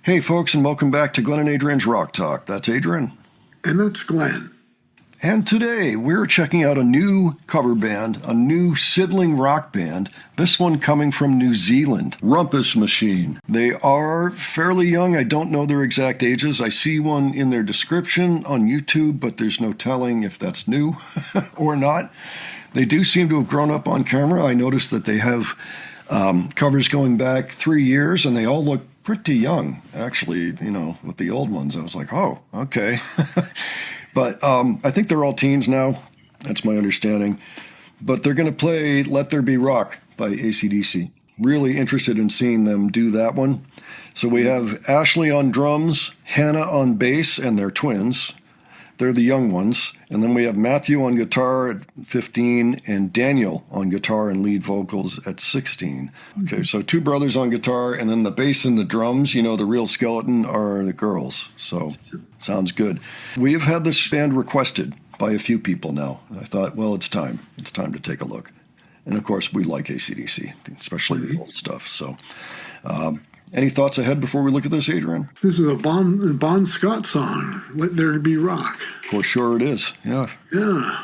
Hey folks, and welcome back to Glenn and Adrian's Rock Talk. That's Adrian. And that's Glenn. And today we're checking out a new cover band, a new Sidling rock band, this one coming from New Zealand, Rumpus Machine. They are fairly young. I don't know their exact ages. I see one in their description on YouTube, but there's no telling if that's new or not. They do seem to have grown up on camera. I noticed that they have covers going back 3 years, and they all look pretty young, actually, with the old ones. I was like, oh, okay. But I think they're all teens now. That's my understanding. But they're going to play Let There Be Rock by AC/DC. Really interested in seeing them do that one. So we have Ashley on drums, Hannah on bass, and they're twins. They're the young ones. And then we have Matthew on guitar at 15 and Daniel on guitar and lead vocals at 16. Okay, so two brothers on guitar, and then the bass and the drums, the real skeleton, are the girls. So sounds good. We've had this band requested by a few people now. I thought, well, it's time. It's time to take a look. And of course, we like AC/DC, especially the old stuff. So any thoughts ahead before we look at this, Adrian? This is a Bon Scott song, Let There Be Rock. For sure it is, yeah. Yeah.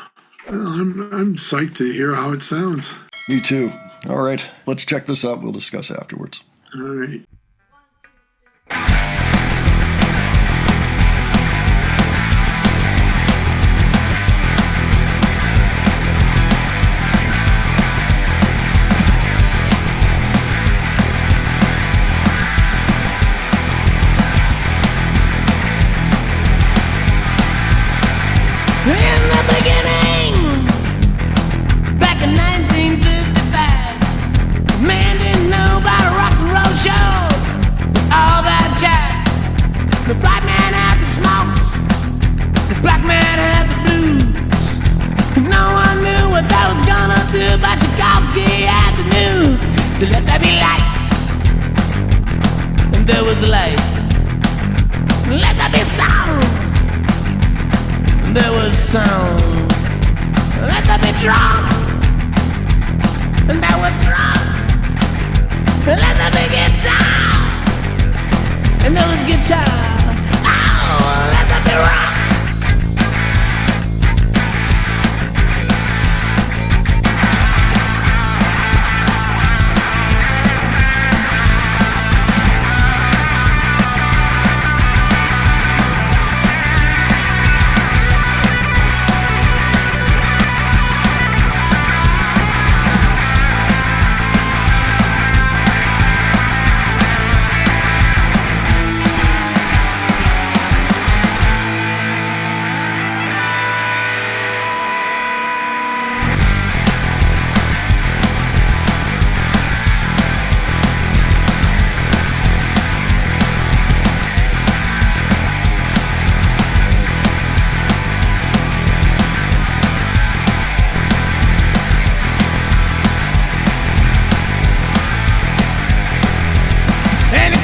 Well, I'm psyched to hear how it sounds. Me too. All right, let's check this out. We'll discuss afterwards. All right. In the beginning, back in 1955, man didn't know about a rock and roll show. All that jack. The black man had the smokes, the black man had the blues. No one knew what that was gonna do, but Tchaikovsky had the news. So let there be lights, and there was a light. Let there be sound, there was sound. Let there be drum, and there was drum. Let there be guitar, and there was guitar. Oh, let there be rock.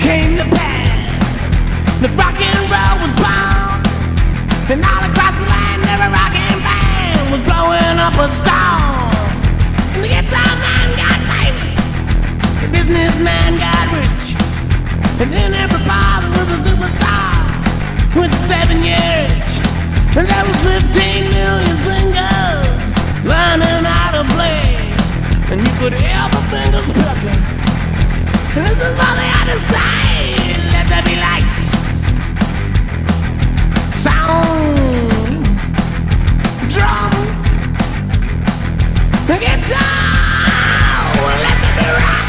Came to pass, the rock and roll was born, and all across the land every rockin' band was blowing up a storm. And the guitar man got famous, the businessman got rich, and then every father was a superstar with 7 years. And there was 15 million fingers learning how to play, and you could hear the fingers plucking. And this is all they had to say. Let there be light, sound, drum, the guitar. Let there be rock.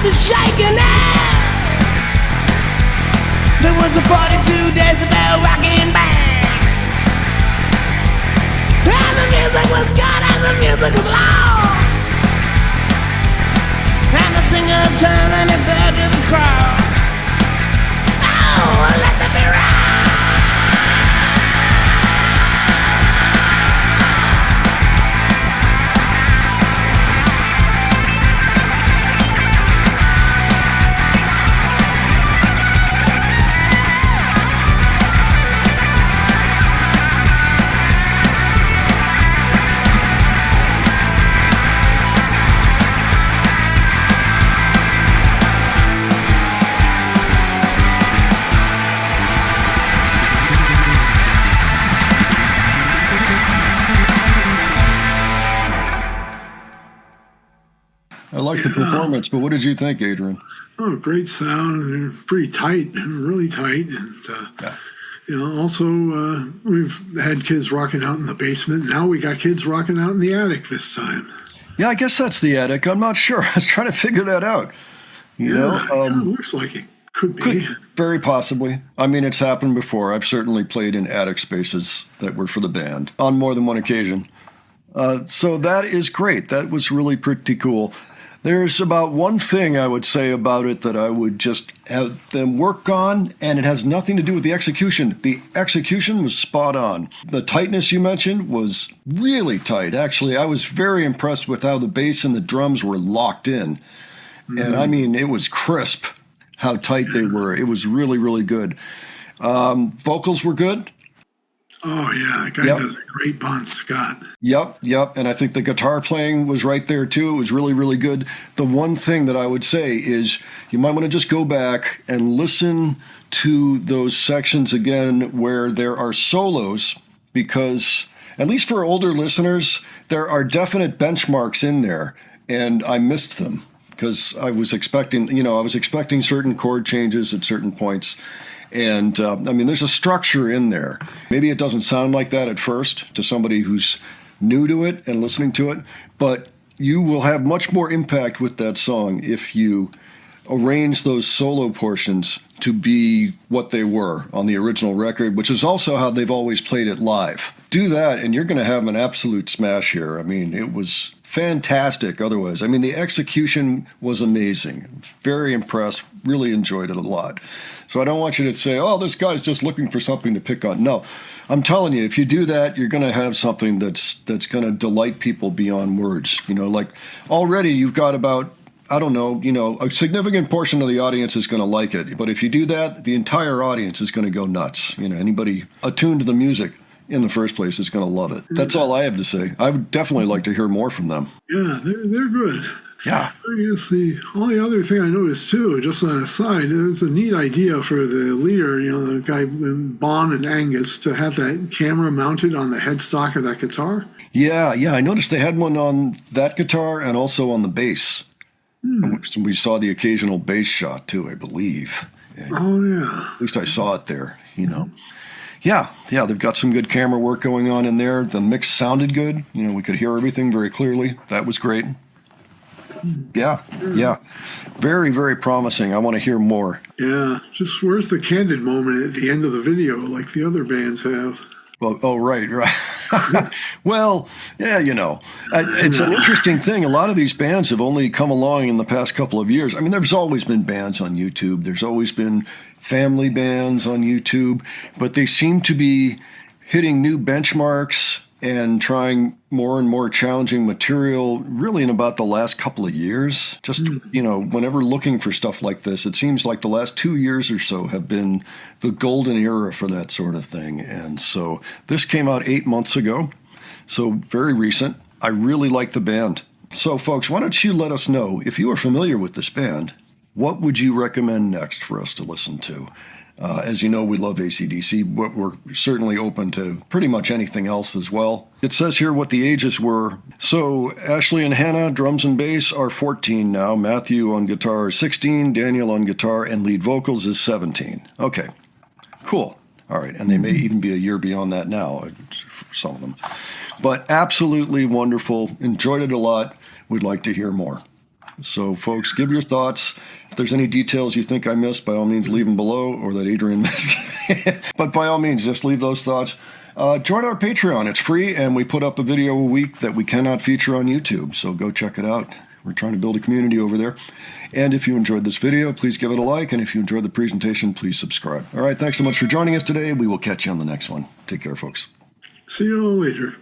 the shaking hand. There was a 42 decibel rocking band, and the music was good and the music was loud. And the singer turned and he said to the crowd, "Oh, let them be right." I like the performance, but what did you think, Adrian? Oh, great sound. Pretty tight, really tight. And, Yeah. also we've had kids rocking out in the basement. Now we got kids rocking out in the attic this time. Yeah, I guess that's the attic. I'm not sure. I was trying to figure that out. Looks like it could be. Very possibly. I mean, it's happened before. I've certainly played in attic spaces that were for the band on more than one occasion. So that is great. That was really pretty cool. There's about one thing I would say about it that I would just have them work on, and it has nothing to do with the execution. The execution was spot on. The tightness you mentioned was really tight. Actually, I was very impressed with how the bass and the drums were locked in. Mm-hmm. And I mean, it was crisp how tight they were. It was really, really good. Vocals were good. Oh, yeah, that guy does a great Bon Scott. Yep. And I think the guitar playing was right there, too. It was really, really good. The one thing that I would say is you might want to just go back and listen to those sections again where there are solos, because, at least for older listeners, there are definite benchmarks in there, and I missed them because I was expecting certain chord changes at certain points. And, there's a structure in there. Maybe it doesn't sound like that at first to somebody who's new to it and listening to it, but you will have much more impact with that song if you arrange those solo portions to be what they were on the original record, which is also how they've always played it live. Do that, and you're going to have an absolute smash here. I mean, it was fantastic otherwise. I mean, the execution was amazing. Very impressed. Really enjoyed it a lot. So I don't want you to say, oh, this guy's just looking for something to pick on. No, I'm telling you, if you do that, you're going to have something that's going to delight people beyond words. Like already you've got about, a significant portion of the audience is going to like it. But if you do that, the entire audience is going to go nuts. Anybody attuned to the music in the first place is going to love it. That's all I have to say. I would definitely like to hear more from them. Yeah, they're good. Yeah. I guess the only other thing I noticed, too, just on the side, it's a neat idea for the leader, the guy, Bon and Angus, to have that camera mounted on the headstock of that guitar. Yeah, I noticed they had one on that guitar and also on the bass. We saw the occasional bass shot, too, I believe. Oh, yeah. At least I saw it there, Yeah, they've got some good camera work going on in there. The mix sounded good. We could hear everything very clearly. That was great. Yeah. Very, very promising. I want to hear more. Yeah. Just where's the candid moment at the end of the video like the other bands have? Well, right. Well, yeah, it's an interesting thing. A lot of these bands have only come along in the past couple of years. I mean, there's always been bands on YouTube. There's always been family bands on YouTube, but they seem to be hitting new benchmarks and trying more and more challenging material really in about the last couple of years. Just, whenever looking for stuff like this, it seems like the last 2 years or so have been the golden era for that sort of thing. And so this came out 8 months ago, so very recent. I really like the band. So, folks, why don't you let us know, if you are familiar with this band, what would you recommend next for us to listen to? As you know, we love AC/DC, but we're certainly open to pretty much anything else as well. It says here what the ages were. So Ashley and Hannah, drums and bass, are 14 now. Matthew on guitar is 16. Daniel on guitar and lead vocals is 17. Okay, cool. All right, and they may even be a year beyond that now, for some of them. But absolutely wonderful. Enjoyed it a lot. We'd like to hear more. So, folks, give your thoughts. If there's any details you think I missed, by all means, leave them below, or that Adrian missed. But by all means, just leave those thoughts. Join our Patreon. It's free, and we put up a video a week that we cannot feature on YouTube. So go check it out. We're trying to build a community over there. And if you enjoyed this video, please give it a like. And if you enjoyed the presentation, please subscribe. All right, thanks so much for joining us today. We will catch you on the next one. Take care, folks. See you all later.